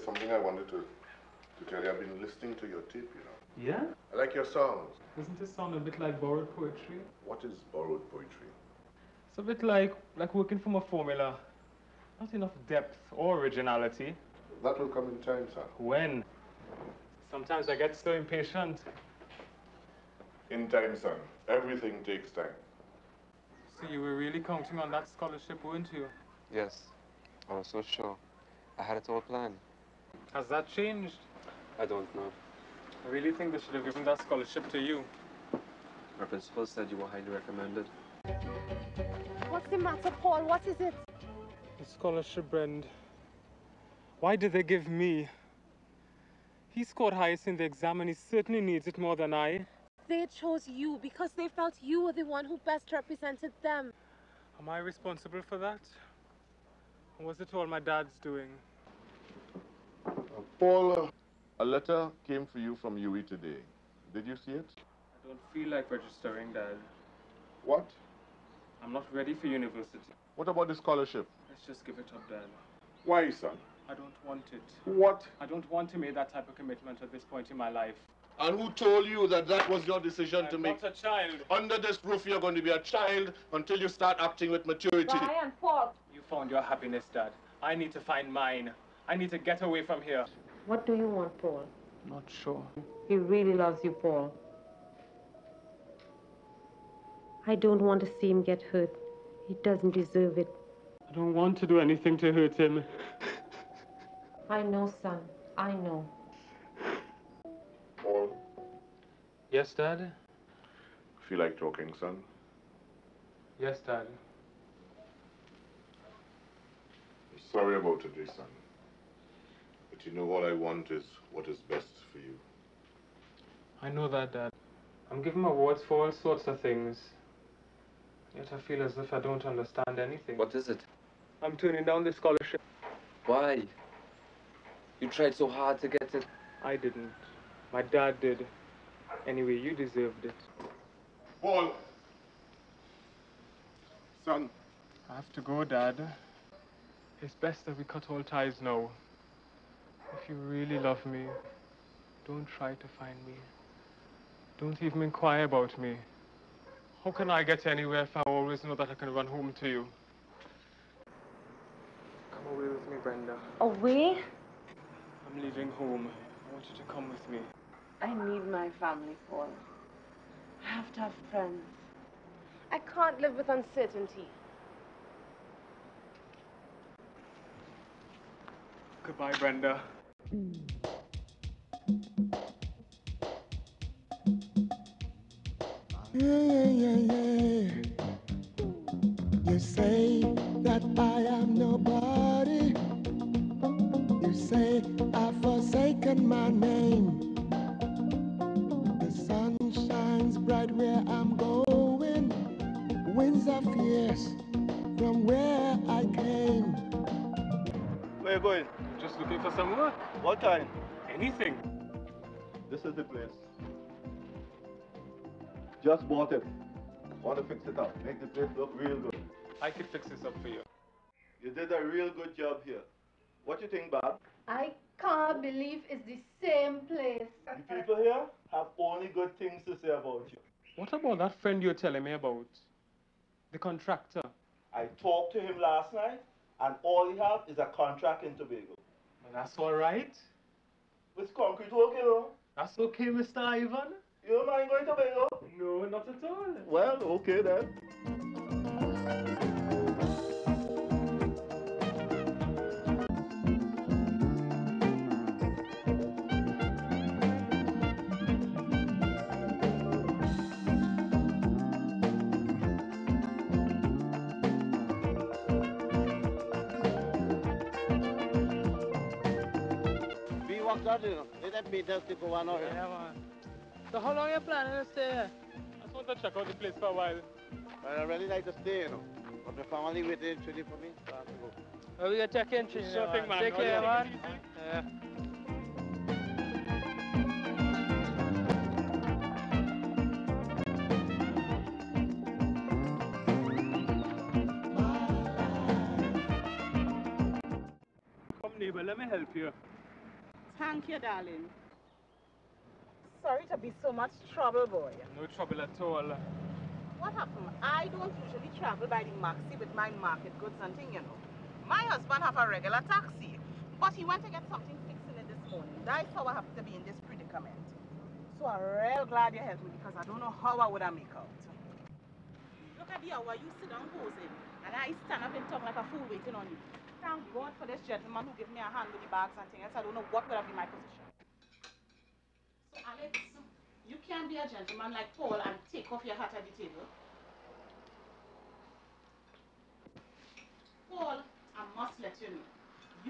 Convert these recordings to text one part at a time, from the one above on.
there's something I wanted to tell you. I've been listening to your tape, you know. Yeah? I like your songs. Doesn't this sound a bit like borrowed poetry? What is borrowed poetry? It's a bit like working from a formula. Not enough depth or originality. That will come in time, sir. When? Sometimes I get so impatient. In time, son. Everything takes time. So you were really counting on that scholarship, weren't you? Yes, I was so sure. I had it all planned. Has that changed? I don't know. I really think they should have given that scholarship to you. My principal said you were highly recommended. What's the matter, Paul? What is it? The scholarship, Brend. Why did they give me? He scored highest in the exam and he certainly needs it more than I. They chose you because they felt you were the one who best represented them. Am I responsible for that? Or was it all my dad's doing? Paul, a letter came for you from Yui today. Did you see it? I don't feel like registering, Dad. What? I'm not ready for university. What about the scholarship? Let's just give it up, Dad. Why, son? I don't want it. What? I don't want to make that type of commitment at this point in my life. And who told you that that was your decision to make? I'm not a child. Under this roof, you're going to be a child until you start acting with maturity. Brian, Paul. You found your happiness, Dad. I need to find mine. I need to get away from here. What do you want, Paul? Not sure. He really loves you, Paul. I don't want to see him get hurt. He doesn't deserve it. I don't want to do anything to hurt him. I know, son. I know. Paul, Yes, Dad? feel like talking, son? Yes, Dad. I'm sorry about today, son. But you know all I want is what is best for you. I know that, Dad. I'm given awards for all sorts of things. Yet I feel as if I don't understand anything. What is it? I'm turning down the scholarship. Why? You tried so hard to get it. I didn't. My dad did. Anyway, you deserved it. Paul! Son. I have to go, Dad. It's best that we cut all ties now. If you really love me, don't try to find me. Don't even inquire about me. How can I get anywhere if I always know that I can run home to you? Come away with me, Brenda. Away? I'm leaving home. I want you to come with me. I need my family, Paul. I have to have friends. I can't live with uncertainty. Goodbye, Brenda. Yeah. You say that I am nobody. You say I've forsaken my name. The sun shines bright where I'm going. Winds are fierce from where I came. Where you going? Just looking for some work. What kind? Anything. This is the place. Just bought it. Want to fix it up. Make the place look real good. I could fix this up for you. You did a real good job here. What you think, Bob? I can't believe it's the same place. The people here have only good things to say about you. What about that friend you're telling me about? The contractor. I talked to him last night, and all he have is a contract in Tobago. Well, that's all right. With concrete work, you know. That's okay, Mr. Ivan. You don't mind going to Tobago? No, not at all. Well, okay then. We walked out, you know. Let that meet us to go on out. Yeah, man. So how long are you planning to stay here? I just want to check out the place for a while. Well, I really like to stay, you know. But the family waiting actually for me, so I have to go. Well, we gotta check in, Trini. Sure thing, man. Take care, man. Yeah. Come, neighbor, let me help you. Thank you, darling. Sorry to be so much trouble, boy. No trouble at all. What happened? I don't usually travel by the maxi with my market goods and thing, you know. My husband have a regular taxi, but he went to get something fixed in it this morning. That's how I happen to be in this predicament. So I'm real glad you helped me because I don't know how I would have make out. Look at the hour you sit down posing, and I stand up and talk like a fool waiting on you. Thank God for this gentleman who gave me a hand with the bags and things. I don't know what would have been my position. So Alex, you can't be a gentleman like Paul and take off your hat at the table. Paul, I must let you know,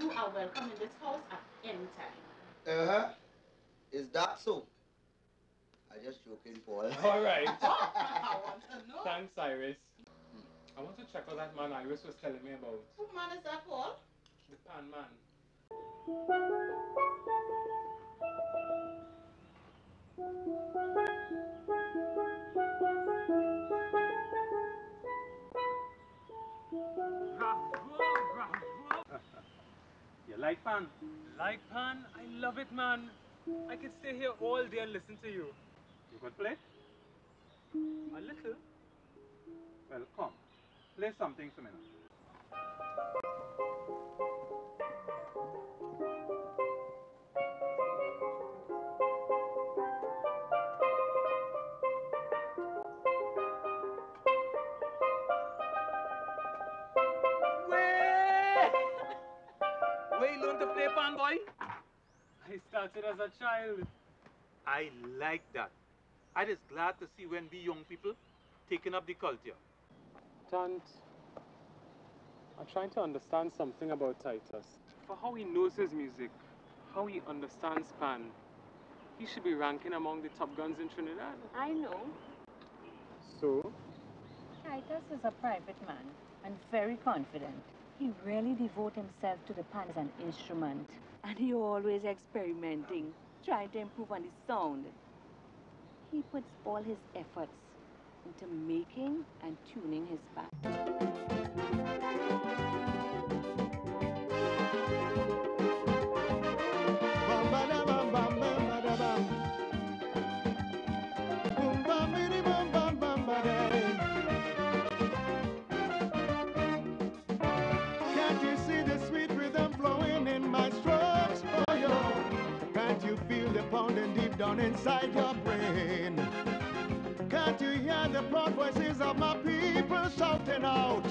you are welcome in this house at any time. Is that so? I just joking, Paul. All right. I want to know. Thanks, Iris. I want to check out that man Iris was telling me about. Who man is that, Paul? The PANMAN. You like pan? Like Pan? I love it, man. I could stay here all day and listen to you. You could play? A little. Well, come. Play something for me now. Where you learn to play pan, boy? I started as a child. I like that. I just glad to see when we young people taking up the culture. Tant, I'm trying to understand something about Titus. For how he knows his music, how he understands Pan, he should be ranking among the top guns in Trinidad. I know. So? Titus is a private man and very confident. He really devotes himself to the pan as an instrument. And he always experimenting, trying to improve on his sound. He puts all his efforts into making and tuning his band. Can't you see the sweet rhythm flowing in my strokes? Oh, yo. Can't you feel the pounding deep down inside your brain? Can't you hear the proud voices of my people shouting out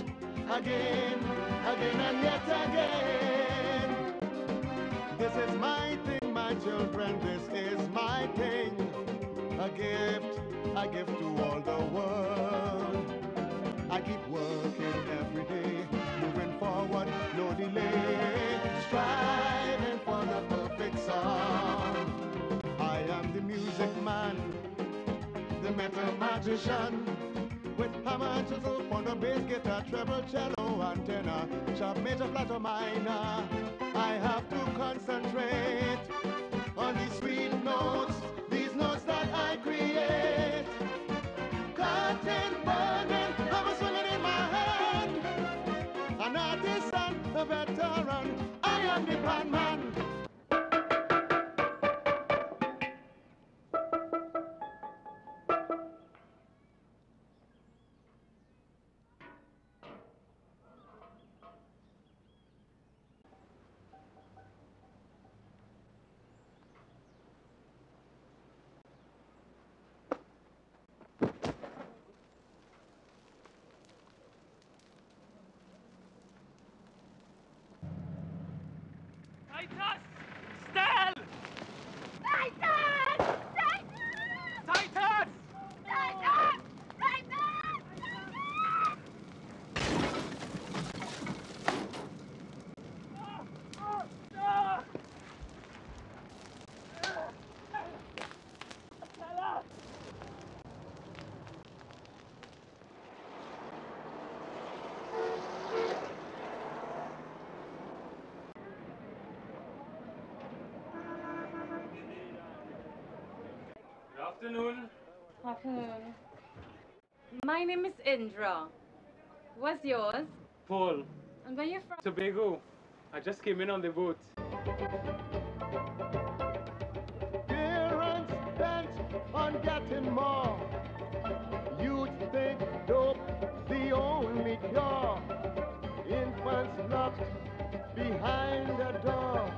again, again and yet again? This is my thing, my children, this is my thing. A gift I give to all the world. I keep working every day, moving forward, no delay, striving for the perfect song. I am the music man, the metal magician, with hammer, chisel, on the bass guitar, treble, cello, and tenor, sharp, major, flat, or minor. I have to concentrate on these sweet notes, these notes that I create. Cotton burning, I'm swinging in my hand. An artisan, a veteran, I am the PANMAN. Titus! Stel! Titus! Titus! Titus! Good afternoon. Afternoon. My name is Indra. What's yours? Paul. And where you from? Tobago. I just came in on the boat. wanting more. You think dope the only cure. Infants locked behind the door.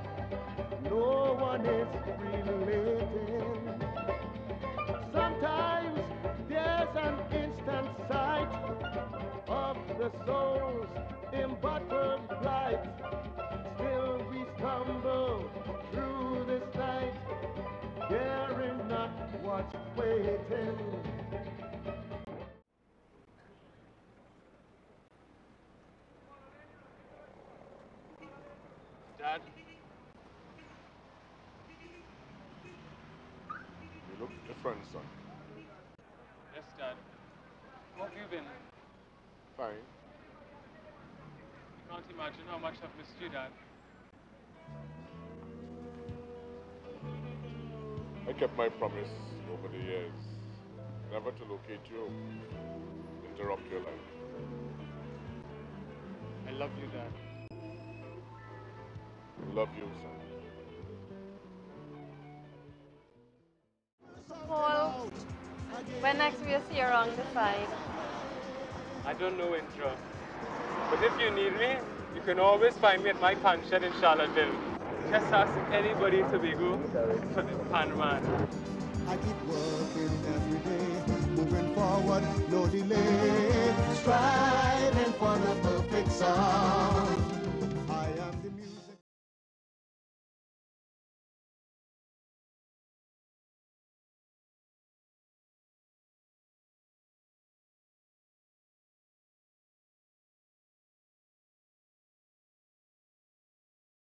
No one is relating. Sometimes there's an instant sight of the soul's embuttered flight. Still we stumble through this night, caring not what's waiting. Dad? You look different, son. Yes, Dad. How have you been? Fine. You can't imagine how much I've missed you, Dad. I kept my promise over the years, never to locate you, interrupt your life. I love you, Dad. Love you, son. Paul, when next we'll see you around the 5? I don't know, Intro. But if you need me, you can always find me at my pan shed in Charlottesville. Just ask anybody in Tobago for the PANMAN. I keep working every day, moving forward, no delay, striving for the perfect song.